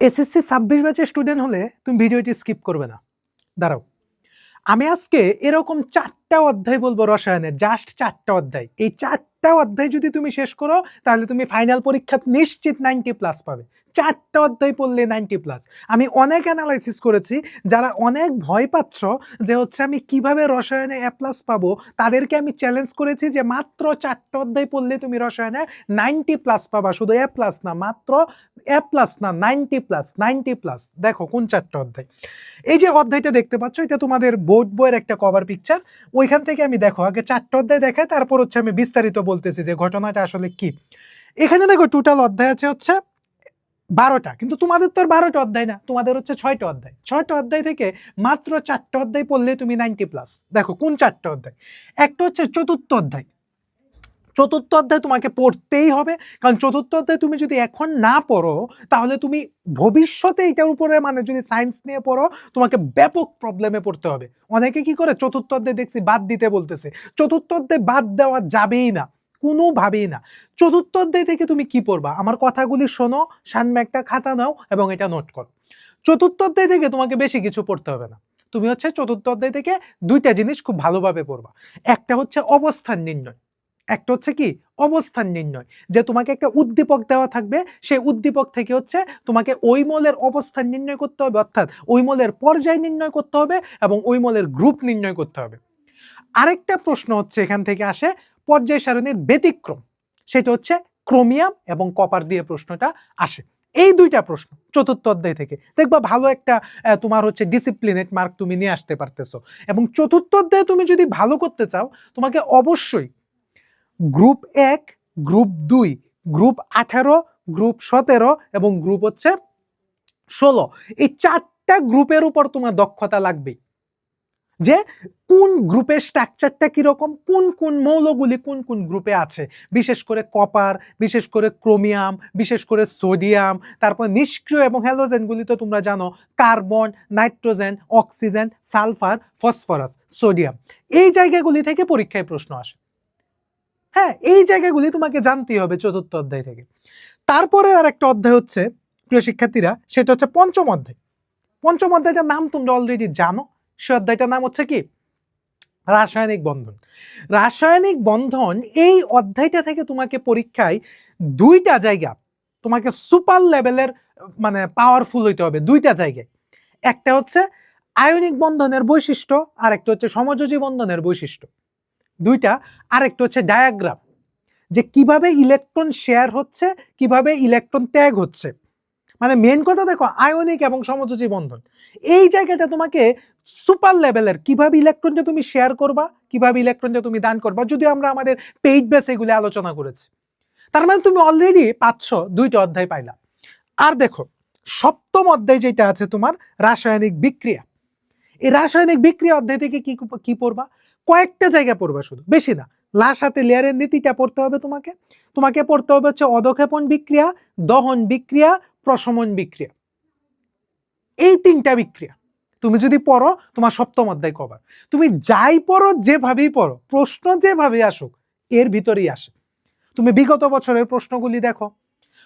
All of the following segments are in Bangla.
এসএসসি 26 ব্যাচের স্টুডেন্ট হলে তুমি ভিডিওটি স্কিপ করবে না। দাঁড়াও, আমি আজকে এরকম 4টা অধ্যায় বলবো রসায়নের, জাস্ট 4টা অধ্যায়। এই 4টা অধ্যায় যদি তুমি শেষ করো তাহলে তুমি ফাইনাল পরীক্ষাত নিশ্চিত 90+ পাবে। 4টা অধ্যায় পড়লে 90+। আমি অনেক অ্যানালাইসিস করেছি, যারা অনেক ভয় পাচ্ছ যে হচ্ছে আমি কিভাবে রসায়নে A+ পাবো, তাদেরকে আমি চ্যালেঞ্জ করেছি যে মাত্র 4টা অধ্যায় পড়লে তুমি রসায়নে 90+ পাবা। শুধু A+ না, মাত্র A+ না, 90+। দেখো কোন 4টা অধ্যায়। এই যে অধ্যায়টা দেখতে পাচ্ছ, এটা তোমাদের বোর্ড বইয়ের একটা কভার পিকচার। ওইখান থেকে আমি দেখো আগে 4টা অধ্যায় দেখায়, তারপর হচ্ছে আমি বিস্তারিত বলতেছি যে ঘটনাটা আসলে কি। এখানে দেখো টোটাল অধ্যায় আছে হচ্ছে 12টা, কিন্তু তোমাদের তো আর 12টা অধ্যায় না, তোমাদের হচ্ছে 6টা অধ্যায়। 6টা অধ্যায় থেকে মাত্র 4টা অধ্যায় পড়লে তুমি 90+। দেখো কোন 4টা অধ্যায়। একটা হচ্ছে চতুর্থ অধ্যায়। চতুর্থ অধ্যায় তোমাকে পড়তেই হবে, কারণ চতুর্থ অধ্যায় তুমি যদি এখন না পড়ো তাহলে তুমি ভবিষ্যতে এটার উপরে মানে যদি সায়েন্স নিয়ে পড়ো তোমাকে ব্যাপক প্রবলেমে পড়তে হবে। অনেকে কি করে চতুর্থ অধ্যায় দেখছি বাদ দিতে বলতেছে। চতুর্থ অধ্যায় বাদ দেওয়া যাবেই না, কোনোভাবেই না। চতুর্থ অধ্যায় থেকে তুমি কি পড়বা, আমার কথাগুলি শোনো, সামনে একটা খাতা নাও এবং এটা নোট করো। চতুর্থ অধ্যায় থেকে তোমাকে বেশি কিছু পড়তে হবে না। তুমি হচ্ছে চতুর্থ অধ্যায় থেকে 2টা জিনিস খুব ভালোভাবে পড়বা। একটা হচ্ছে অবস্থান নির্ণয়, একটা হচ্ছে কি অবস্থান নির্ণয়। যে তোমাকে একটা উদ্দীপক দেওয়া থাকবে, সেই উদ্দীপক থেকে হচ্ছে তোমাকে ওই মৌলের অবস্থান নির্ণয় করতে হবে, অর্থাৎ ওই মৌলের পর্যায় নির্ণয় করতে হবে এবং ওই মৌলের গ্রুপ নির্ণয় করতে হবে। আরেকটা প্রশ্ন হচ্ছে এখান থেকে আসে পর্যায় সারণীর ব্যতিক্রম, সেটা হচ্ছে ক্রোমিয়াম এবং কপার দিয়ে প্রশ্নটা আসে। এই 2টা প্রশ্ন চতুর্থ অধ্যায় থেকে দেখবা ভালো একটা তোমার হচ্ছে ডিসিপ্লিনেট মার্ক তুমি নিয়ে আসতে পারতেছো। এবং চতুর্থ অধ্যায়ে তুমি যদি ভালো করতে চাও তোমাকে অবশ্যই গ্রুপ 1, গ্রুপ 2, গ্রুপ 18, গ্রুপ 17 এবং গ্রুপ হচ্ছে 16, এই 4টা গ্রুপের উপর তোমার দক্ষতা লাগবে। যে কোন গ্রুপের স্ট্রাকচারটা কিরকম, কোন কোন মৌলগুলি কোন কোন গ্রুপে আছে, বিশেষ করে কপার, বিশেষ করে ক্রোমিয়াম, বিশেষ করে সোডিয়াম। তারপর নিষ্ক্রিয় এবং হ্যালোজেনগুলি তো তোমরা জানো, carbon, nitrogen, oxygen, sulphur, phosphorus, sodium. এই জায়গাগুলি থেকে পরীক্ষায় প্রশ্ন আসে। হ্যাঁ, এই জায়গাগুলি তোমাকে জানতেই হবে চতুর্থ অধ্যায় থেকে। তারপরে আর একটা অধ্যায় হচ্ছে প্রিয় শিক্ষার্থীরা, সেটা হচ্ছে পঞ্চম অধ্যায়। পঞ্চম অধ্যায়টার নাম তোমরা অলরেডি জানো, সে অধ্যায়টার নাম হচ্ছে কি রাসায়নিক বন্ধন। রাসায়নিক বন্ধন এই অধ্যায়টা থেকে তোমাকে পরীক্ষায় 2টা জায়গা তোমাকে সুপার লেভেলের মানে পাওয়ারফুল হইতে হবে। 2টা জায়গায়, একটা হচ্ছে আয়নিক বন্ধনের বৈশিষ্ট্য আর একটা হচ্ছে সমযোজী বন্ধনের বৈশিষ্ট্য। 2টা। আরেকটা হচ্ছে ডায়াগ্রাম, যে কিভাবে ইলেকট্রন শেয়ার হচ্ছে, কিভাবে ইলেকট্রন ত্যাগ হচ্ছে। মানে মেন কথা দেখো, আয়নিক এবং সমযোজী বন্ধন এই জায়গাটা তোমাকে সুপার লেভেলের, কিভাবে ইলেকট্রনটা তুমি শেয়ার করবা, কিভাবে ইলেকট্রনটা তুমি দান করবা, যদি আমরা আমাদের পেইড বেস এগুলো আলোচনা করেছি। তার মানে তুমি অলরেডি পাচ্ছ 2টা অধ্যায় পাইলা। আর দেখো সপ্তম অধ্যায় যেটা আছে তোমার রাসায়নিক বিক্রিয়া, এই রাসায়নিক বিক্রিয়া অধ্যায় থেকে কি কি পড়বা, কয়েকটা জায়গা পড়বা, শুধু বেশি না। লাস্ট হাতে লেয়ারের নীতিটা পড়তে হবে তোমাকে। তোমাকে পড়তে হবে হচ্ছে অধক্ষেপণ বিক্রিয়া, দহন বিক্রিয়া, প্রশমন বিক্রিয়া। এই 3টা বিক্রিয়া তুমি যদি পড়ো তোমার সপ্তম অধ্যায় কভার। তুমি যাই পড়ো, যেভাবেই পড়ো, প্রশ্ন যেভাবে আসুক এর ভিতরেই আসে। তুমি বিগত বছরের প্রশ্নগুলি দেখো,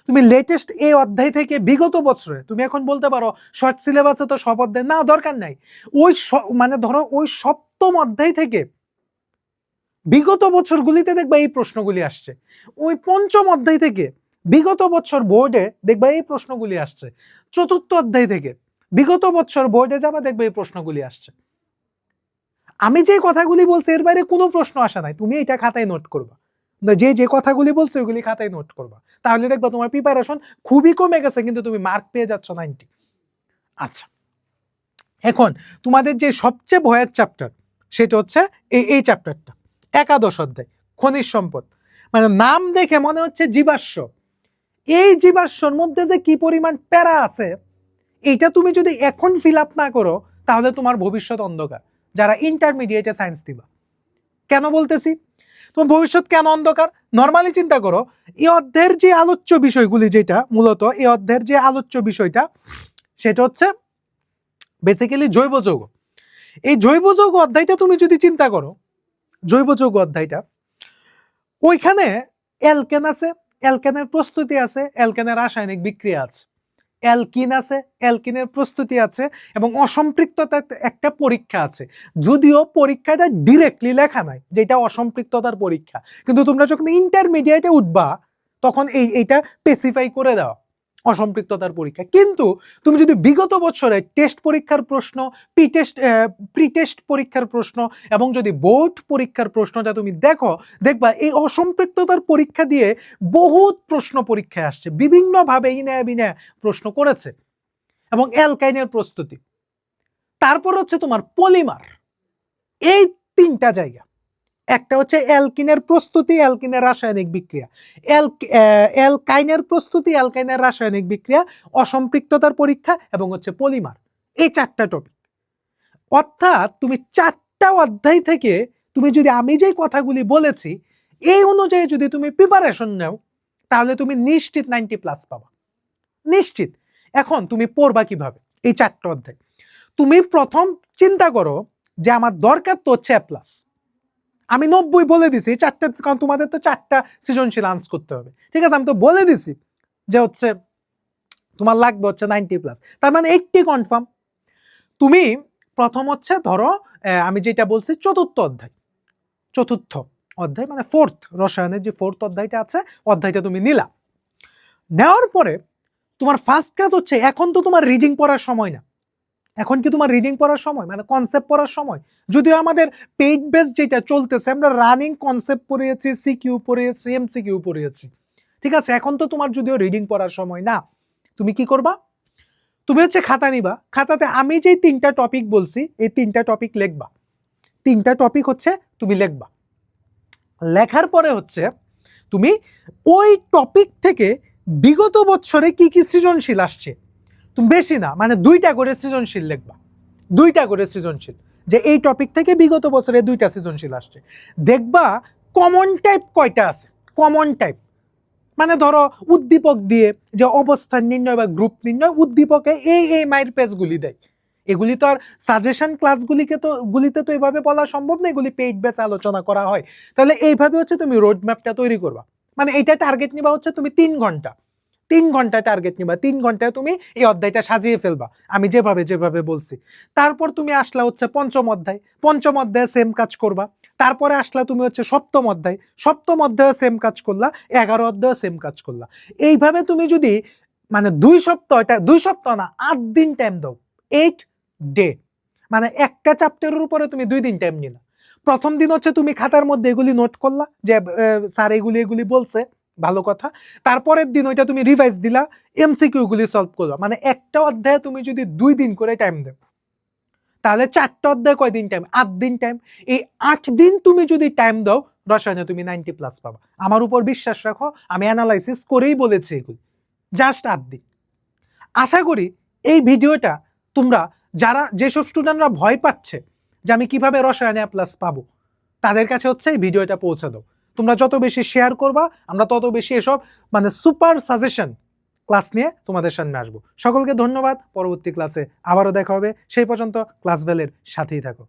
তুমি লেটেস্ট এই অধ্যায় থেকে বিগত বছরে তুমি এখন বলতে পারো শর্ট সিলেবাসে তো সব অধ্যায় না, দরকার নাই। ওই মানে ধরো ওই সপ্তম অধ্যায় থেকে বিগত বছরগুলিতে দেখবা এই প্রশ্নগুলি আসছে। ওই পঞ্চম অধ্যায় থেকে বিগত বছর বোর্ডে দেখবা এই প্রশ্নগুলি আসছে। চতুর্থ অধ্যায় থেকে বিগত বছর বোর্ডে যাবা দেখবে এই প্রশ্নগুলি আসছে। আমি যে কথাগুলি বলছি এর বাইরে কোনো প্রশ্ন আসা নাই, তুমি এটা খাতায় নোট করবা। যে যে কথাগুলি বলছো ওইগুলি খাতায় নোট করবা, তাহলে দেখবা তোমার প্রিপারেশন খুবই কমে গেছে কিন্তু তুমি মার্ক পেয়ে যাচ্ছ 90। আচ্ছা, এখন তোমাদের যে সবচেয়ে ভয়ের চ্যাপ্টার সেটা হচ্ছে এই চ্যাপ্টারটা, একাদশ অধ্যায় খনিজ সম্পদ। মানে নাম দেখে মনে হচ্ছে জীবাশ্ম, এই জীবাশ্মর মধ্যে যে কি পরিমাণ প্যারা আছে, এটা তুমি যদি এখন ফিল আপ না করো তাহলে তোমার ভবিষ্যৎ অন্ধকার। যারা ইন্টারমিডিয়েটে সায়েন্স দিবা, কেন বলতেছি তোমার ভবিষ্যৎ কেন অন্ধকার, নর্মালি চিন্তা করো। এই অধ্যায়ের যে আলোচ্য বিষয়গুলি, যেটা মূলত এই অধ্যায়ের যে আলোচ্য বিষয়টা সেটা হচ্ছে বেসিক্যালি জৈব যৌগ। এই জৈব যৌগ অধ্যায়টা তুমি যদি চিন্তা করো, জৈব যৌগ অধ্যায়টা, ওইখানে অ্যালকেন আছে, অ্যালকেনের প্রস্তুতি আছে, অ্যালকেনের রাসায়নিক বিক্রিয়া আছে। অ্যালকিন আছে, অ্যালকিনের প্রস্তুতি আছে এবং অসম্পৃক্ততার একটা পরীক্ষা আছে। যদিও পরীক্ষাটা ডিরেক্টলি লেখা নাই যেটা অসম্পৃক্ততার পরীক্ষা, কিন্তু তোমরা যখন ইন্টারমিডিয়েটে উঠবা তখন এইটা স্পেসিফাই করে দেওয়া অসম্পৃক্ততার পরীক্ষা। কিন্তু তুমি যদি বিগত বছরে টেস্ট পরীক্ষার প্রশ্ন, প্রি টেস্ট পরীক্ষার প্রশ্ন এবং যদি বোর্ড পরীক্ষার প্রশ্নটা তুমি দেখবা এই অসম্পৃক্ততার পরীক্ষা দিয়ে বহুত প্রশ্ন পরীক্ষায় আসছে, বিভিন্নভাবে ইনায়া বিনায়া প্রশ্ন করেছে। এবং অ্যালকাইনের প্রস্তুতি, তারপর হচ্ছে তোমার পলিমার। এই তিনটা জায়গা, একটা হচ্ছে অ্যালকিনের প্রস্তুতি, অ্যালকিনের রাসায়নিক বিক্রিয়া, অ্যালকাইনের প্রস্তুতি, অ্যালকাইনের রাসায়নিক বিক্রিয়া, অসম্পৃক্ততার পরীক্ষা এবং হচ্ছে পলিমার। এই চারটা টপিক। অর্থাৎ তুমি চারটা অধ্যায় থেকে তুমি যদি আমি যে কথাগুলি বলেছি এই অনুযায়ী যদি তুমি প্রিপারেশন নাও তাহলে তুমি নিশ্চিত 90+ পাবা, নিশ্চিত। এখন তুমি পড়বা কিভাবে এই চারটা অধ্যায়? তুমি প্রথম চিন্তা করো যে আমার দরকার তো হচ্ছে A+। আমি 90 বলে দিছি চারটা, কারণ তোমাদের তো চারটা সৃজনশীল আনসার করতে হবে, ঠিক আছে? আমি তো বলে দিছি যে হচ্ছে তোমার লাগবে হচ্ছে 90+, তার মানে 80 কনফার্ম। তুমি প্রথম হচ্ছে ধরো আমি যেটা বলছি চতুর্থ অধ্যায় মানে ফোর্থ, রসায়নের যে ফোর্থ অধ্যায়টা আছে অধ্যায়টা তুমি নিলা। নেওয়ার পরে তোমার ফার্স্ট কাজ হচ্ছে, এখন তো তোমার রিডিং পড়ার সময় না। এখন কি তোমার রিডিং পড়ার সময়, মানে কনসেপ্ট পড়ার সময়? যদিও আমাদের পেইড বেস যেটা চলতেছে, আমরা রানিং কনসেপ্ট পড়িয়েছি, সিকিউ পড়িয়েছি, এমসিকিউ পড়িয়েছি, ঠিক আছে? এখন তো তোমার যদিও রিডিং পড়ার সময় না। তুমি কি করবা? তুমি হচ্ছে খাতা নিবা, খাতাতে আমি যে তিনটা টপিক বলছি এই তিনটা টপিক লিখবা। তিনটা টপিক হচ্ছে তুমি লিখবা। লেখার পরে হচ্ছে তুমি ওই টপিক থেকে বিগত বছরে কি কি সৃজনশীল আসছে, তুমি বেশি না মানে 2টা করে সৃজনশীল লিখবা, 2টা করে সৃজনশীল, যে এই টপিক থেকে বিগত বছরে 2টা সৃজনশীল আসছে। দেখবা কমন টাইপ কয়টা আছে। কমন টাইপ মানে ধরো উদ্দীপক দিয়ে যে অবস্থান নির্ণয় বা গ্রুপ নির্ণয়, উদ্দীপকে এই মাইর পেজগুলি দেয়। এগুলি তো আর সাজেশন গুলিতে তো এভাবে বলা সম্ভব না, এগুলি পেইড ব্যাচ আলোচনা করা হয়। তাহলে এইভাবে হচ্ছে তুমি রোড ম্যাপটা তৈরি করবা। মানে এটা টার্গেট নিবা হচ্ছে তুমি 3 ঘন্টা টার্গেট নিবা, 3 ঘন্টায় তুমি এই অধ্যায়টা সাজিয়ে ফেলবা আমি যেভাবে বলছি। তারপর তুমি আসলা হচ্ছে পঞ্চম অধ্যায়ে সেম কাজ করবা। তারপরে আসলা তুমি হচ্ছে সপ্তম অধ্যায়ে সেম কাজ করলা, 11 অধ্যায়ে সেম কাজ করলা। এইভাবে তুমি যদি মানে 2 সপ্তাহ না 8 দিন টাইম দাও, 8 ডে, মানে একটা চ্যাপ্টারের উপরে তুমি 2 দিন টাইম নিলা। প্রথম দিন হচ্ছে তুমি খাতার মধ্যে এগুলি নোট করলা যে স্যার এগুলি বলছে, ভালো কথা। তারপরের দিন ওইটা তুমি রিভাইজ দিলা, এমসিকিউ গুলি সলভ করলা। মানে একটা অধ্যায়ে তুমি যদি 2 দিন করে টাইম দাও তাহলে 4টা অধ্যায় কয় দিন টাইম? 8 দিন টাইম। এই 8 দিন তুমি যদি টাইম দাও রসায়নে তুমি 90+ পাবা। আমার উপর বিশ্বাস রাখো, আমি অ্যানালাইসিস করেই বলেছি এগুলি। জাস্ট 8 দিন। আশা করি এই ভিডিওটা তোমরা যেসব স্টুডেন্টরা ভয় পাচ্ছে যে আমি কিভাবে রসায়নে A+ পাবো, তাদের কাছে হচ্ছে এই ভিডিওটা পৌঁছে দাও। তোমরা যত বেশি শেয়ার করবা আমরা তত বেশি এসব মানে সুপার সাজেশন ক্লাস নিয়ে তোমাদের সামনে আসবো। সকলকে ধন্যবাদ। পরবর্তী ক্লাসে আবারও দেখা হবে। সেই পর্যন্ত ক্লাস বেলের সাথেই থাকো।